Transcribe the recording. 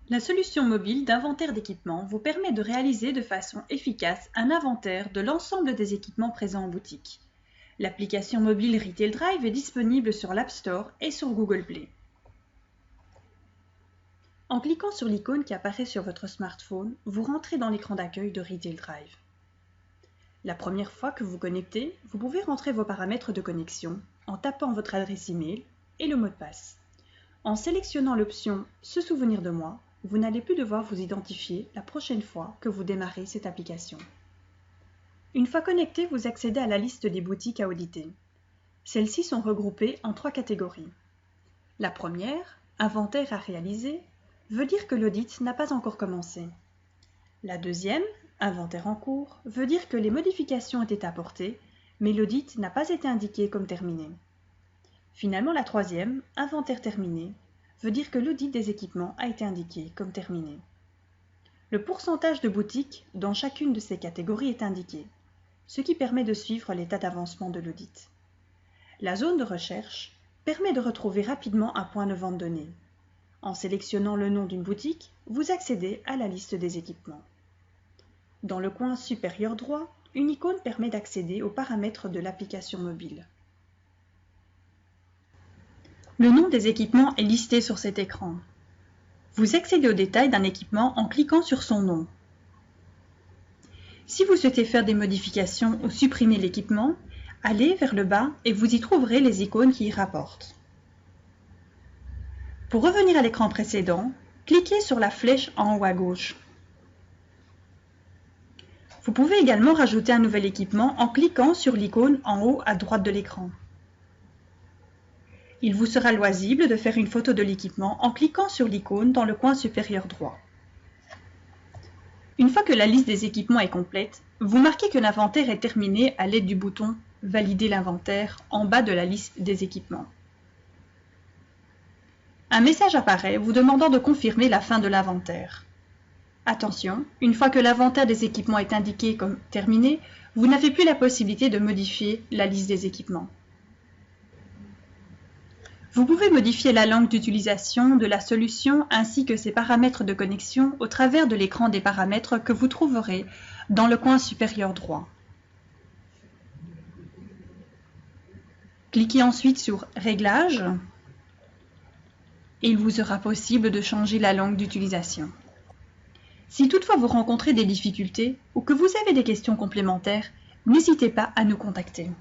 La solution mobile d'inventaire d'équipements vous permet de réaliser de façon efficace un inventaire de l'ensemble des équipements présents en boutique. L'application mobile Retail Drive est disponible sur l'App Store et sur Google Play. En cliquant sur l'icône qui apparaît sur votre smartphone, vous rentrez dans l'écran d'accueil de Retail Drive. La première fois que vous vous connectez, vous pouvez rentrer vos paramètres de connexion en tapant votre adresse email et le mot de passe. En sélectionnant l'option « Se souvenir de moi », vous n'allez plus devoir vous identifier la prochaine fois que vous démarrez cette application. Une fois connecté, vous accédez à la liste des boutiques à auditer. Celles-ci sont regroupées en 3 catégories. La première, inventaire à réaliser, veut dire que l'audit n'a pas encore commencé. La deuxième, inventaire en cours, veut dire que les modifications ont été apportées, mais l'audit n'a pas été indiqué comme terminé. Finalement, la troisième, inventaire terminé, veut dire que l'audit des équipements a été indiqué comme terminé. Le pourcentage de boutiques dans chacune de ces catégories est indiqué, ce qui permet de suivre l'état d'avancement de l'audit. La zone de recherche permet de retrouver rapidement un point de vente donné. En sélectionnant le nom d'une boutique, vous accédez à la liste des équipements. Dans le coin supérieur droit, une icône permet d'accéder aux paramètres de l'application mobile. Le nom des équipements est listé sur cet écran. Vous accédez aux détails d'un équipement en cliquant sur son nom. Si vous souhaitez faire des modifications ou supprimer l'équipement, allez vers le bas et vous y trouverez les icônes qui y rapportent. Pour revenir à l'écran précédent, cliquez sur la flèche en haut à gauche. Vous pouvez également rajouter un nouvel équipement en cliquant sur l'icône en haut à droite de l'écran. Il vous sera loisible de faire une photo de l'équipement en cliquant sur l'icône dans le coin supérieur droit. Une fois que la liste des équipements est complète, vous marquez que l'inventaire est terminé à l'aide du bouton « Valider l'inventaire » en bas de la liste des équipements. Un message apparaît vous demandant de confirmer la fin de l'inventaire. Attention, une fois que l'inventaire des équipements est indiqué comme terminé, vous n'avez plus la possibilité de modifier la liste des équipements. Vous pouvez modifier la langue d'utilisation de la solution ainsi que ses paramètres de connexion au travers de l'écran des paramètres que vous trouverez dans le coin supérieur droit. Cliquez ensuite sur « Réglages » et il vous sera possible de changer la langue d'utilisation. Si toutefois vous rencontrez des difficultés ou que vous avez des questions complémentaires, n'hésitez pas à nous contacter.